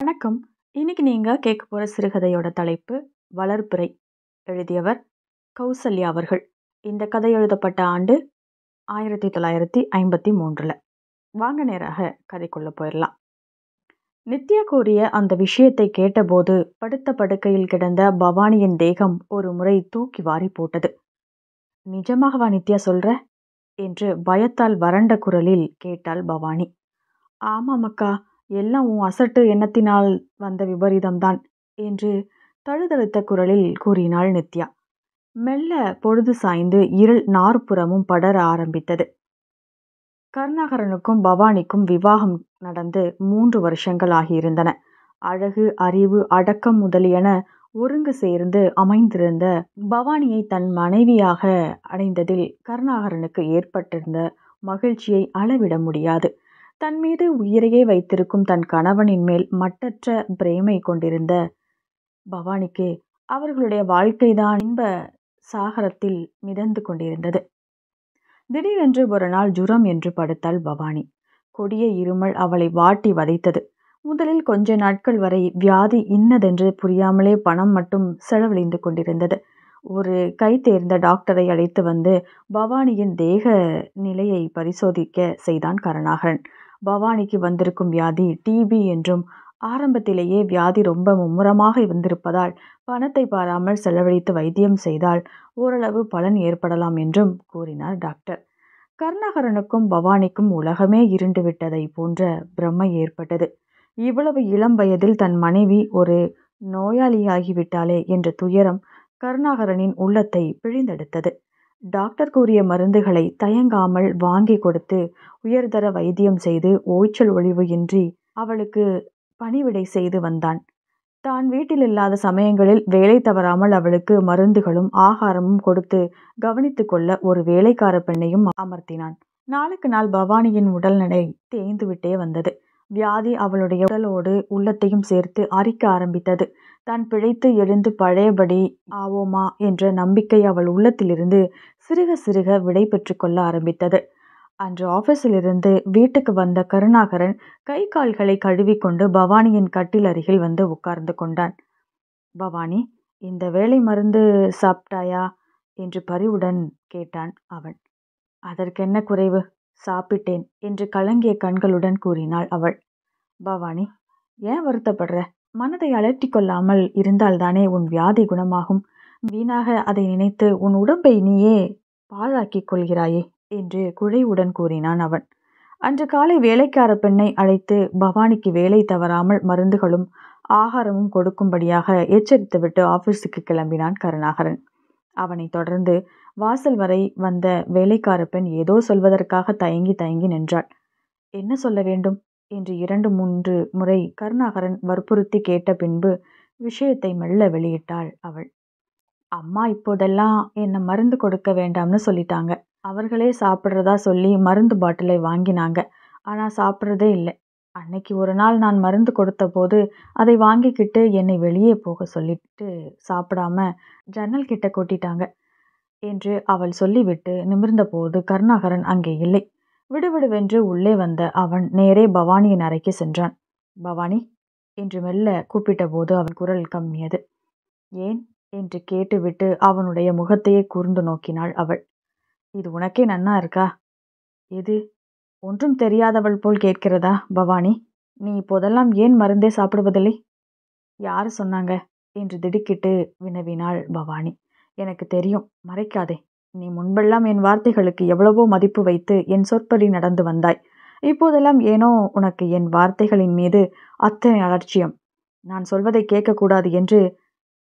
வணக்கம். இன்னைக்கு நீங்க கேட்க போற சிறுகதையோட தலைப்பு வளர்பிறை. எழுதியவர் கௌசல்யா அவர்கள். இந்த கதை எழுதப்பட்ட ஆண்டு 1953. வாங்க நேராக கதைக்குள்ள போயிடலாம். நித்யா கூறிய அந்த விஷயத்தை கேட்டபோது படுத்த படுக்கையில் கிடந்த பவானியின் தேகம் ஒரு முறை தூக்கி வாரி போட்டது. நிஜமாகவா நித்யா சொல்ற என்று பயத்தால் வறண்ட குரலில் கேட்டாள் பவானி. ஆமாம் அக்கா, எல்லாம் உன் அசட்டு எண்ணத்தினால் வந்த விபரீதம்தான் என்று தழுதழுத்த குரலில் கூறினாள் நித்யா. மெல்ல பொழுது சாய்ந்து இருள் நாற்புறமும் படர ஆரம்பித்தது. கருணாகரனுக்கும் பவானிக்கும் விவாகம் நடந்து 3 வருஷங்கள் ஆகியிருந்தன. அழகு, அறிவு, அடக்கம் முதலியன ஒருங்கு சேர்ந்து அமைந்திருந்த பவானியை தன் மனைவியாக அடைந்ததில் கருணாகரனுக்கு ஏற்பட்டிருந்த மகிழ்ச்சியை அளவிட முடியாது. தன் மீது உயிரையே வைத்திருக்கும் தன் கணவனின் மேல் மட்டற்ற பிரேமை கொண்டிருந்த பவானிக்கு அவர்களுடைய வாழ்க்கைதான் இன்ப சாகரத்தில் மிதந்து கொண்டிருந்தது. திடீரென்று ஒரு நாள் ஜுரம் என்று படுத்தாள் பவானி. கொடிய இருமல் அவளை வாட்டி வதைத்தது. முதலில் கொஞ்ச நாட்கள் வரை வியாதி இன்னதென்று புரியாமலே பணம் மட்டும் செலவழிந்து கொண்டிருந்தது. ஒரு கை தேர்ந்த டாக்டரை அழைத்து வந்து பவானியின் தேக நிலையை பரிசோதிக்க செய்தான் கருணாகரன். பவானிக்கு வந்திருக்கும் வியாதி டிபி என்றும், ஆரம்பத்திலேயே வியாதி ரொம்ப மும்முரமாக வந்திருப்பதால் பணத்தை பாராமல் செலவழித்து வைத்தியம் செய்தால் ஓரளவு பலன் ஏற்படலாம் என்றும் கூறினார் டாக்டர். கருணாகரனுக்கும் பவானிக்கும் உலகமே இருண்டு விட்டதை போன்ற பிரமை ஏற்பட்டது. இவ்வளவு இளம் வயதில் தன் மனைவி ஒரு நோயாளியாகிவிட்டாளே என்ற துயரம் கருணாகரனின் உள்ளத்தை பிழிந்தெடுத்தது. டாக்டர் கூறிய மருந்துகளை தயங்காமல் வாங்கி கொடுத்து உயர்தர வைத்தியம் செய்து ஓய்ச்சல் ஒழிவு இன்றி அவளுக்கு பணிவிடை செய்து வந்தான். தான் வீட்டில் இல்லாத சமயங்களில் வேலை தவறாமல் அவளுக்கு மருந்துகளும் ஆகாரமும் கொடுத்து கவனித்து கொள்ள ஒரு வேலைக்கார பெண்ணையும் அமர்த்தினான். நாளுக்கு நாள் பவானியின் உடல்நிலை தேய்ந்துவிட்டே வந்தது. வியாதி அவளுடைய உடலோடு உள்ளத்தையும் சேர்த்து அரிக்க ஆரம்பித்தது. தான் பிழைத்து எழுந்து பழையபடி ஆவோமா என்ற நம்பிக்கை அவள் உள்ளத்திலிருந்து சிறுக சிறுக விடை பெற்று கொள்ள ஆரம்பித்தது. அன்று ஆபீஸிலிருந்து வீட்டுக்கு வந்த கருணாகரன் கை கால்களை கழுவிக்கொண்டு பவானியின் கட்டில் அருகில் வந்து உட்கார்ந்து கொண்டான். பவானி, இந்த வேளை மருந்து சாப்பிட்டாயா என்று பரிவுடன் கேட்டான் அவன். அதற்கென்ன குறைவு, சாப்பிட்டேன் என்று கலங்கிய கண்களுடன் கூறினாள் அவள். பவானி, ஏன் வருத்தப்படுற? மனதை அலட்டி கொள்ளாமல் இருந்தால்தானே உன் வியாதி குணமாகும். வீணாக அதை நினைத்து உன் உடம்பை நீயே பாழாக்கிக் கொள்கிறாயே என்று குழைவுடன் கூறினான் அவன். அன்று காலை வேலைக்கார பெண்ணை அழைத்து பவானிக்கு வேலை தவறாமல் மருந்துகளும் ஆகாரமும் கொடுக்கும்படியாக எச்சரித்துவிட்டு ஆபீஸுக்கு கிளம்பினான் கருணாகரன். அவனை தொடர்ந்து வாசல் வரை வந்த வேலைக்கார பெண் ஏதோ சொல்வதற்காக தயங்கி தயங்கி நின்றாள். என்ன சொல்ல வேண்டும் என்று 2-3 முறை கருணாகரன் வற்புறுத்தி கேட்ட பின்பு விஷயத்தை மெல்ல வெளியிட்டாள் அவள். அம்மா இப்போதெல்லாம் என்னை மருந்து கொடுக்க வேண்டாம்னு சொல்லிட்டாங்க. அவர்களே சாப்பிட்றதா சொல்லி மருந்து பாட்டிலை வாங்கினாங்க. ஆனால் சாப்பிட்றதே இல்லை. அன்னைக்கு ஒரு நாள் நான் மருந்து கொடுத்த போது அதை வாங்கிக்கிட்டு என்னை வெளியே போக சொல்லிட்டு சாப்பிடாம ஜன்னல் கிட்ட கொட்டிட்டாங்க என்று அவள் சொல்லிவிட்டு நிமிர்ந்த போது கருணாகரன் அங்கே இல்லை. விடுவிடுவென்று உள்ளே வந்த அவன் நேரே பவானியின் அறைக்கு சென்றான். பவானி என்று மெல்ல கூப்பிட்ட போது அவன் குரல் கம்மியது. ஏன் என்று கேட்டுவிட்டு அவனுடைய முகத்தையே கூர்ந்து நோக்கினாள் அவள். இது உனக்கே நன்னா இருக்கா? எது? ஒன்றும் தெரியாதவள் போல் கேட்கிறதா பவானி? நீ இப்போதெல்லாம் ஏன் மருந்தே சாப்பிடுவதில்லை? யாரு சொன்னாங்க என்று திடுக்கிட்டு வினவினாள் பவானி. எனக்கு தெரியும், மறைக்காதே. நீ முன்பெல்லாம் என் வார்த்தைகளுக்கு எவ்வளவோ மதிப்பு வைத்து என் சொற்படி நடந்து வந்தாய். இப்போதெல்லாம் ஏனோ உனக்கு என் வார்த்தைகளின் மீது அத்தனை அலட்சியம். நான் சொல்வதை கேட்கக்கூடாது என்று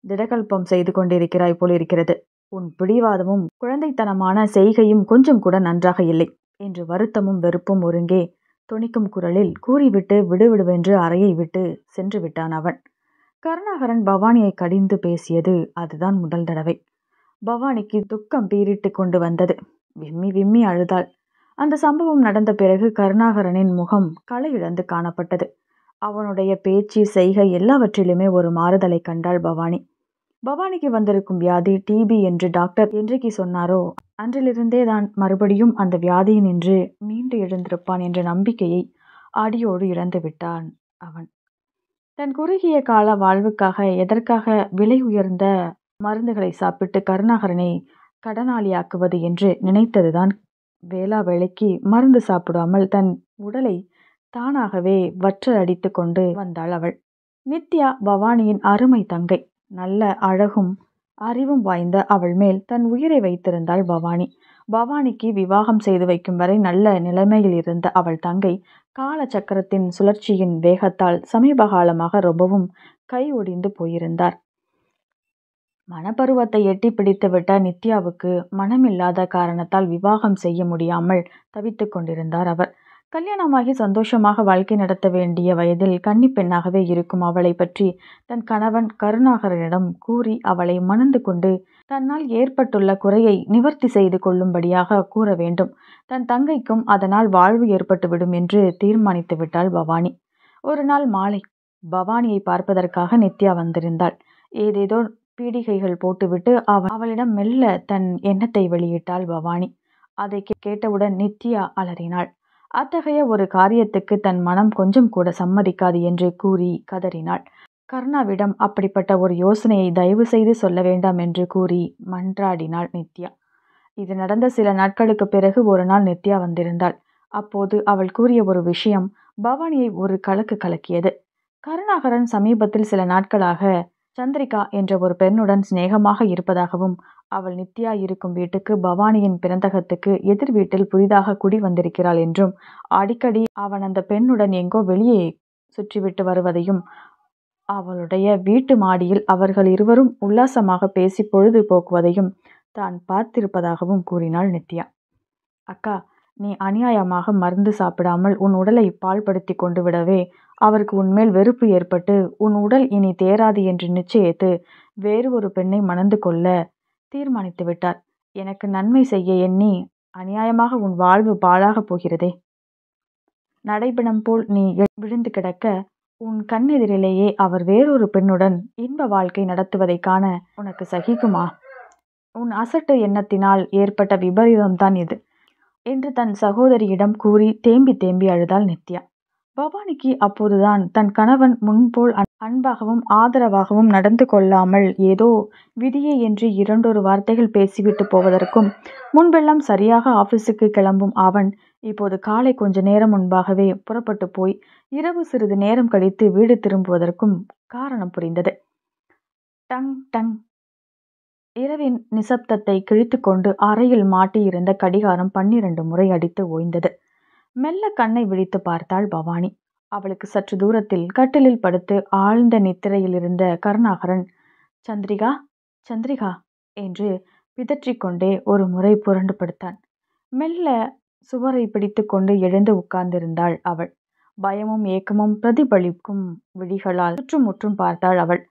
திடகல்பம் செய்து கொண்டிருக்கிறாய் போலிருக்கிறது. உன் பிடிவாதமும் குழந்தைத்தனமான செய்கையும் கொஞ்சம் கூட நன்றாக இல்லை என்று வருத்தமும் வெறுப்பும் ஒருங்கே தொனிக்கும் குரலில் கூறிவிட்டு விடுவிடுவென்று அறையை விட்டு சென்று விட்டான் அவன். கருணாகரன் பவானியை கடிந்து பேசியது அதுதான் முதல் தடவை. பவானிக்கு துக்கம் பீரிட்டு கொண்டு வந்தது. விம்மி விம்மி அழுதாள். அந்த சம்பவம் நடந்த பிறகு கருணாகரனின் முகம் களை இழந்து காணப்பட்டது. அவனுடைய பேச்சு, செய்கை எல்லாவற்றிலுமே ஒரு மாறுதலை கண்டாள் பவானி. பவானிக்கு வந்திருக்கும் வியாதி டிபி என்று டாக்டர் என்றைக்கு சொன்னாரோ அன்றிலிருந்தே தான் மறுபடியும் அந்த வியாதியினின்று மீண்டு எழுந்திருப்பான் என்ற நம்பிக்கையை அடியோடு இழந்து விட்டான் அவன். தன் குறுகிய கால வாழ்வுக்காக எதற்காக விலை உயர்ந்த மருந்துகளை சாப்பிட்டு கருணாகரனை கடனாளியாக்குவது என்று நினைத்ததுதான். வேளா வேளைக்கு மருந்து சாப்பிடாமல் தன் உடலை தானாகவே வற்ற அடித்து கொண்டு வந்தாள் அவள். நித்யா பவானியின் அருமை தங்கை. நல்ல அழகும் அறிவும் வாய்ந்த அவள் மேல் தன் உயிரை வைத்திருந்தாள் பவானி. பவானிக்கு விவாகம் செய்து வைக்கும் வரை நல்ல நிலைமையில் இருந்த அவள் தங்கை கால சக்கரத்தின் சுழற்சியின் வேகத்தால் சமீப காலமாக ரொம்பவும் கை ஒடிந்து போயிருந்தார். மனப்பருவத்தை எட்டி பிடித்து விட்ட நித்யாவுக்கு மனமில்லாத காரணத்தால் விவாகம் செய்ய முடியாமல் தவித்து கொண்டிருந்தார் அவர். கல்யாணமாகி சந்தோஷமாக வாழ்க்கை நடத்த வேண்டிய வயதில் கன்னி பெண்ணாகவே இருக்கும் அவளை பற்றி தன் கணவன் கருணாகரனிடம் கூறி அவளை மணந்து கொண்டு தன்னால் ஏற்பட்டுள்ள குறையை நிவர்த்தி செய்து கொள்ளும்படியாக கூற வேண்டும். தன் தங்கைக்கும் அதனால் வாழ்வு ஏற்பட்டுவிடும் என்று தீர்மானித்து விட்டாள் பவானி. ஒரு நாள் மாலை பவானியை பார்ப்பதற்காக நித்யா வந்திருந்தாள். ஏதேதோ பீடிகைகள் போட்டுவிட்டு அவளிடம் மெல்ல தன் எண்ணத்தை வெளியிட்டாள் பவானி. அதை கேட்டவுடன் நித்யா அலறினாள். அத்தகைய ஒரு காரியத்துக்கு தன் மனம் கொஞ்சம் கூட சம்மதிக்காது என்று கூறி கதறினாள். கருணாவிடம் அப்படிப்பட்ட ஒரு யோசனையை தயவு செய்து சொல்ல வேண்டாம் என்று கூறி மன்றாடினாள் நித்யா. இது நடந்த சில நாட்களுக்கு பிறகு ஒரு நாள் நித்யா வந்திருந்தாள். அப்போது அவள் கூறிய ஒரு விஷயம் பவானியை ஒரு கலக்கு கலக்கியது. கருணாகரன் சமீபத்தில் சில நாட்களாக சந்திரிகா என்ற ஒரு பெண்ணுடன் சிநேகமாக இருப்பதாகவும் அவள் நித்யா இருக்கும் வீட்டுக்கு பவானியின் பிறந்தகத்துக்கு எதிர் வீட்டில் புதிதாக குடி வந்திருக்கிறாள் என்றும் அடிக்கடி அவன் அந்த பெண்ணுடன் எங்கோ வெளியே சுற்றிவிட்டு வருவதையும் அவளுடைய வீட்டு மாடியில் அவர்கள் இருவரும் உல்லாசமாக பேசி பொழுது போக்குவதையும் தான் பார்த்திருப்பதாகவும் கூறினாள் நித்யா. அக்கா, நீ அநியாயமாக மருந்து சாப்பிடாமல் உன் உடலை பாழ்படுத்தி கொண்டு விடவே அவருக்கு உன்மேல் வெறுப்பு ஏற்பட்டு உன் உடல் இனி தேராது என்று நிச்சயித்து வேறு ஒரு பெண்ணை மணந்து கொள்ள தீர்மானித்து விட்டார். எனக்கு நன்மை செய்ய எண்ணி அநியாயமாக உன் வாழ்வு பாழாகப் போகிறதே. நடைபிணம் போல் நீ விழுந்து கிடக்க உன் கண்ணெதிரிலேயே அவர் வேறொரு பெண்ணுடன் இன்ப வாழ்க்கை நடத்துவதை காண உனக்கு சகிக்குமா? உன் அசட்டு எண்ணத்தினால் ஏற்பட்ட விபரீதம்தான் இது என்று தன் சகோதரியிடம் கூறி தேம்பி தேம்பி அழுதாள் நித்யா. பவானிக்கு அப்போதுதான் தன் கணவன் முன்போல் அன்பாகவும் ஆதரவாகவும் நடந்து கொள்ளாமல் ஏதோ விதியே என்று இரண்டொரு வார்த்தைகள் பேசிவிட்டு போவதற்கும், முன்பெல்லாம் சரியாக ஆபீஸுக்கு கிளம்பும் அவன் இப்போது காலை கொஞ்ச நேரம் முன்பாகவே புறப்பட்டு போய் இரவு சிறிது நேரம் கழித்து வீடு திரும்புவதற்கும் காரணம் புரிந்தது. Tongue tongue. இரவின் நிசப்தத்தை கிழித்து கொண்டு அறையில் மாட்டியிருந்த கடிகாரம் 12 முறை அடித்து ஓய்ந்தது. மெல்ல கண்ணை விழித்து பார்த்தாள் பவானி. அவளுக்கு சற்று தூரத்தில் கட்டிலில் படுத்து ஆழ்ந்த நித்திரையில் இருந்த கருணாகரன் சந்திரிகா சந்திரிகா என்று பிதற்றிக்கொண்டே ஒரு முறை புரண்டு படுத்தான். மெல்ல சுவரை பிடித்து கொண்டு எழுந்து உட்கார்ந்திருந்தாள் அவள். பயமும் ஏக்கமும் பிரதிபலிக்கும் விழிகளால் சுற்றுமுற்றும் பார்த்தாள் அவள்.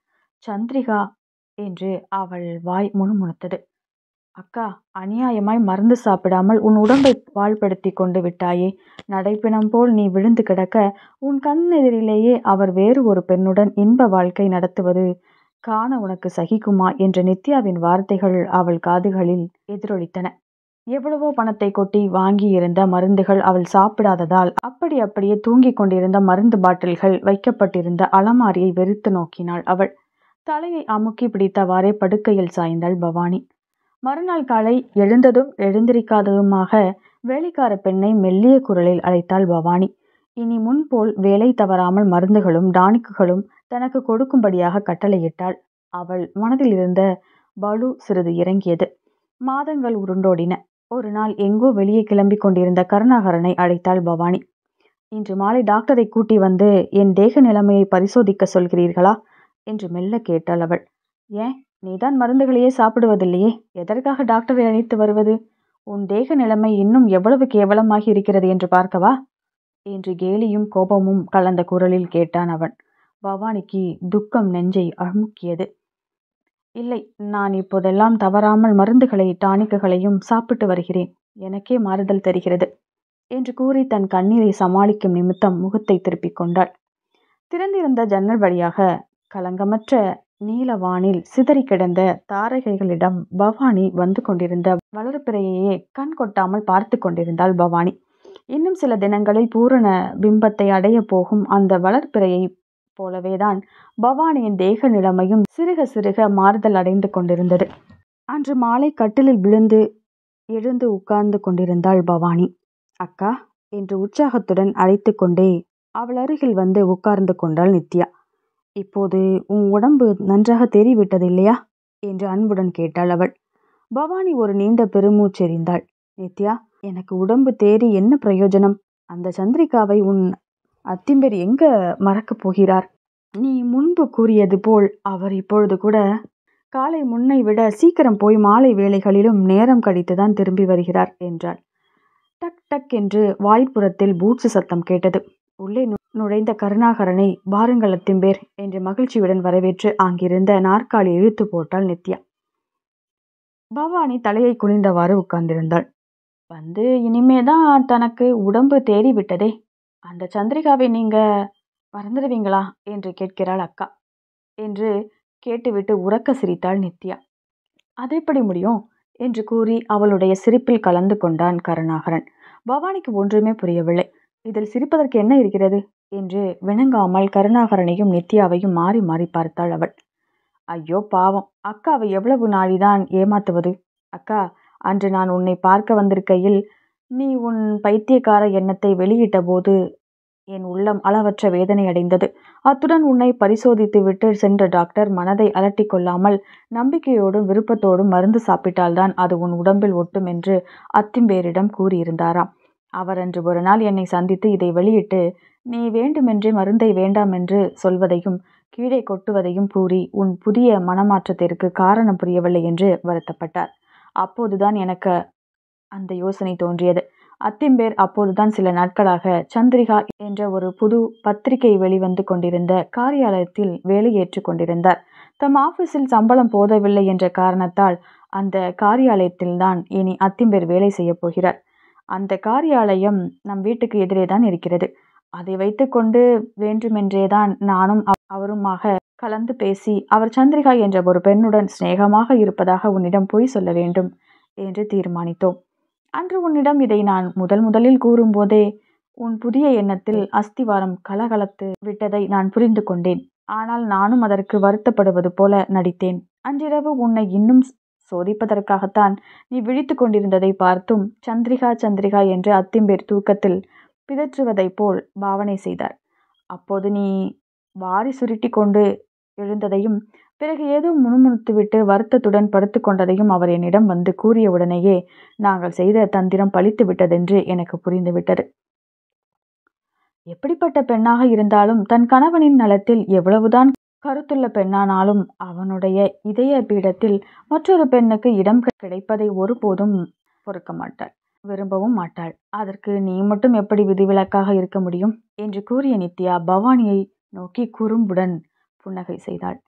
சந்திரிகா என்று அவள் வாய் முணுமுணுத்தது. அக்கா, அநியாயமாய் மருந்து சாப்பிடாமல் உன் உடம்பை பாழ்படுத்தி கொண்டு விட்டாயே. நடைப்பிணம் போல் நீ விழுந்து கிடக்க உன் கண்ணெதிரிலேயே அவர் வேறு ஒரு பெண்ணுடன் இன்ப வாழ்க்கை நடத்துவது காண உனக்கு சகிக்குமா என்ற நித்யாவின் வார்த்தைகள் அவள் காதுகளில் எதிரொலித்தன. எவ்வளவோ பணத்தை கொட்டி வாங்கியிருந்த மருந்துகள் அவள் சாப்பிடாததால் அப்படியே தூங்கிக் கொண்டிருந்த மருந்து பாட்டில்கள் வைக்கப்பட்டிருந்த அலமாரியை வெறித்து நோக்கினாள் அவள். தலையை அமுக்கி பிடித்தவாறே படுக்கையில் சாய்ந்தாள் பவானி. மறுநாள் காலை எழுந்ததும் எழுந்திருக்காததுமாக வேலைக்கார பெண்ணை மெல்லிய குரலில் அழைத்தாள் பவானி. இனி முன்போல் வேலை தவறாமல் மருந்துகளும் டானிக்குகளும் தனக்கு கொடுக்கும்படியாக கட்டளையிட்டாள். அவள் மனதில் இருந்த பலு சிறிது இறங்கியது. மாதங்கள் உருண்டோடின. ஒரு நாள் எங்கோ வெளியே கிளம்பி கொண்டிருந்த கருணாகரனை அழைத்தாள் பவானி. இன்று மாலை டாக்டரை கூட்டி வந்து என் தேக நிலைமையை பரிசோதிக்க சொல்கிறீர்களா என்று மெல்ல கேட்டாள் அவள். ஏன், நீதான் மருந்துகளையே சாப்பிடுவதில்லையே, எதற்காக டாக்டரை அழைத்து வருவது? உன் தேக நிலைமை இன்னும் எவ்வளவு கேவலமாகி இருக்கிறது என்று பார்க்கவா என்று கேலியும் கோபமும் கலந்த குரலில் கேட்டான் அவன். பவானிக்கு துக்கம் நெஞ்சை அமுக்கியது. இல்லை, நான் இப்போதெல்லாம் தவறாமல் மருந்துகளை டானிக்குகளையும் சாப்பிட்டு வருகிறேன். எனக்கே மாறுதல் தெரிகிறது என்று கூறி தன் கண்ணீரை சமாளிக்கும் நிமித்தம் முகத்தை திருப்பிக் கொண்டாள். திறந்திருந்த ஜன்னல் வழியாக கலங்கமற்ற நீலவானில் சிதறி கிடந்த தாரகைகளிடம் பவானி வந்து கொண்டிருந்த வளர்பிறையையே கண் கொட்டாமல் பார்த்து கொண்டிருந்தாள் பவானி. இன்னும் சில தினங்களில் பூரண பிம்பத்தை அடைய போகும் அந்த வளர்பிறையை போலவேதான் பவானியின் தேக நிலைமையும் சிறுக சிறுக மாறுதல் அடைந்து கொண்டிருந்தது. அன்று மாலை கட்டிலில் விழுந்து எழுந்து உட்கார்ந்து கொண்டிருந்தாள் பவானி. அக்கா என்று உற்சாகத்துடன் அழைத்து கொண்டே அவள் அருகில் வந்து உட்கார்ந்து கொண்டாள் நித்யா. இப்போது உன் உடம்பு நன்றாக தெரிவிட்டது இல்லையா என்று அன்புடன் கேட்டாள் அவள். பவானி ஒரு நீண்ட பெருமூச்செறிந்தாள். நித்யா, எனக்கு உடம்பு தேறி என்ன பிரயோஜனம்? அந்த சந்திரிகாவை உன் அத்திம்பேர் எங்க மறக்கப் போகிறார்? நீ முன்பு கூறியது போல் அவர் இப்பொழுது கூட காலை முன்னை விட சீக்கிரம் போய் மாலை வேளைகளிலும் நேரம் கழித்துதான் திரும்பி வருகிறார் என்றாள். டக் டக் என்று வாய்ப்புறத்தில் பூட்ஸு சத்தம் கேட்டது. உள்ளே நுழைந்த கருணாகரனை பாருங்கள் அத்திம்பேர் என்று மகிழ்ச்சியுடன் வரவேற்று அங்கிருந்த நாற்காலி இழுத்து போட்டாள் நித்யா. பவானி தலையை குனிந்தவாறு உட்கார்ந்திருந்தாள். வந்து இனிமேதான் தனக்கு உடம்பு தேறி விட்டதே, அந்த சந்திரிகாவை நீங்க மறந்துடுவீங்களா என்று கேட்கிறாள் அக்கா என்று கேட்டுவிட்டு உரக்க சிரித்தாள் நித்யா. அதெப்படி முடியும் என்று கூறி அவளுடைய சிரிப்பில் கலந்து கொண்டான் கருணாகரன். பவானிக்கு ஒன்றுமே புரியவில்லை. இதில் சிரிப்பதற்கு என்ன இருக்கிறது என்று விளங்காமல் கருணாகரனையும் நித்யாவையும் மாறி மாறி பார்த்தாள் அவள். ஐயோ பாவம், அக்காவை எவ்வளவு நாளிதான் ஏமாத்துவது? அக்கா, அன்று நான் உன்னை பார்க்க வந்திருக்கையில் நீ உன் பைத்தியக்கார எண்ணத்தை வெளியிட்ட போது என் உள்ளம் அளவற்ற வேதனை அடைந்தது. அத்துடன் உன்னை பரிசோதித்து விட்டு சென்ற டாக்டர் மனதை அலட்டி கொள்ளாமல் நம்பிக்கையோடும் விருப்பத்தோடும் மருந்து சாப்பிட்டால்தான் அது உன் உடம்பில் ஒட்டும் என்று அத்திம்பேரிடம் கூறியிருந்தாராம். அவர் அன்று ஒரு நாள் என்னை சந்தித்து இதை வெளியிட்டு நீ வேண்டுமென்றே மருந்தை வேண்டாம் என்று சொல்வதையும் கீழே கொட்டுவதையும் கூறி உன் புதிய மனமாற்றத்திற்கு காரணம் புரியவில்லை என்று வருத்தப்பட்டார். அப்போதுதான் எனக்கு அந்த யோசனை தோன்றியது. அத்திம்பேர் அப்போதுதான் சில நாட்களாக சந்திரிகா என்ற ஒரு புது பத்திரிகை வெளிவந்து கொண்டிருந்த காரியாலயத்தில் வேலையேற்று கொண்டிருந்தார். தம் ஆபீஸில் சம்பளம் போதவில்லை என்ற காரணத்தால் அந்த காரியாலயத்தில்தான் இனி அத்திம்பேர் வேலை செய்ய போகிறார். அந்த காரியாலயம் நம் வீட்டுக்கு எதிரே தான் இருக்கிறது. அதை வைத்துக்கொண்டு வேண்டுமென்றேதான் நானும் அவருமாக கலந்து பேசி அவர் சந்திரிகா என்ற ஒரு பெண்ணுடன் சிநேகமாக இருப்பதாக உன்னிடம் பொய் சொல்ல வேண்டும் என்று தீர்மானித்தோம். அன்று உன்னிடம் இதை நான் முதலில் கூறும்போதே உன் புதிய எண்ணத்தில் அஸ்திவாரம் கலகலத்து விட்டதை நான் புரிந்து கொண்டேன். ஆனால் நானும் அதற்கு வருத்தப்படுவது போல நடித்தேன். அன்றிரவு உன்னை இன்னும் சோதிப்பதற்காகத்தான் நீ விழித்து கொண்டிருந்ததை பார்த்தும் சந்திரிகா என்று அத்திம்பேர் தூக்கத்தில் பிதற்றுவதைப் போல் பாவனை செய்தார். அப்போது நீ வாரி சுருட்டி கொண்டு எழுந்ததையும் பிறகு ஏதோ முணுமுணுத்துவிட்டு வருத்தத்துடன் படுத்து கொண்டதையும் அவர் என்னிடம் வந்து கூறிய உடனேயே நாங்கள் செய்த தந்திரம் பலித்து விட்டதென்று எனக்கு புரிந்துவிட்டது. எப்படிப்பட்ட பெண்ணாக இருந்தாலும் தன் கணவனின் நலத்தில் எவ்வளவுதான் கருத்துள்ள பெண்ணானாலும் அவனுடைய இதய பீடத்தில் மற்றொரு பெண்ணுக்கு இடம் கிடைப்பதை ஒருபோதும் பொறுக்க மாட்டாள், விரும்பவும் மாட்டாள். அதற்கு நீ மட்டும் எப்படி விதிவிலக்காக இருக்க முடியும் என்று கூறிய நித்யா பவானியை நோக்கி குறும்புடன் புன்னகை செய்தாள்.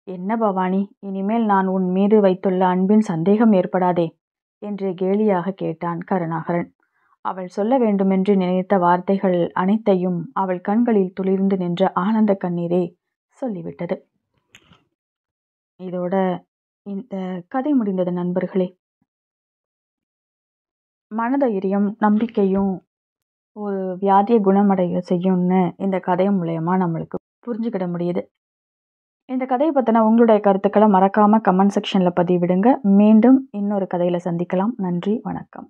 என்ன பவானி, இனிமேல் நான் உன் மீது வைத்துள்ள அன்பின் சந்தேகம் ஏற்படாதே என்று கேலியாக கேட்டான் கருணாகரன். அவள் சொல்ல வேண்டுமென்று நினைத்த வார்த்தைகள் அனைத்தையும் அவள் கண்களில் துளிர்ந்து நின்ற ஆனந்த கண்ணீரே சொல்லிவிட்டது. இதோட இந்த கதை முடிந்தது நண்பர்களே. மனதைரியம் நம்பிக்கையும் ஒரு வியாதியை குணமடைய செய்யும்னு இந்த கதை மூலயமா நம்மளுக்கு புரிஞ்சுக்கிட முடியுது. இந்த கதையை பற்றின உங்களுடைய கருத்துக்களை மறக்காமல் கமெண்ட் செக்ஷனில் பதிவிடுங்க. மீண்டும் இன்னொரு கதையில் சந்திக்கலாம். நன்றி, வணக்கம்.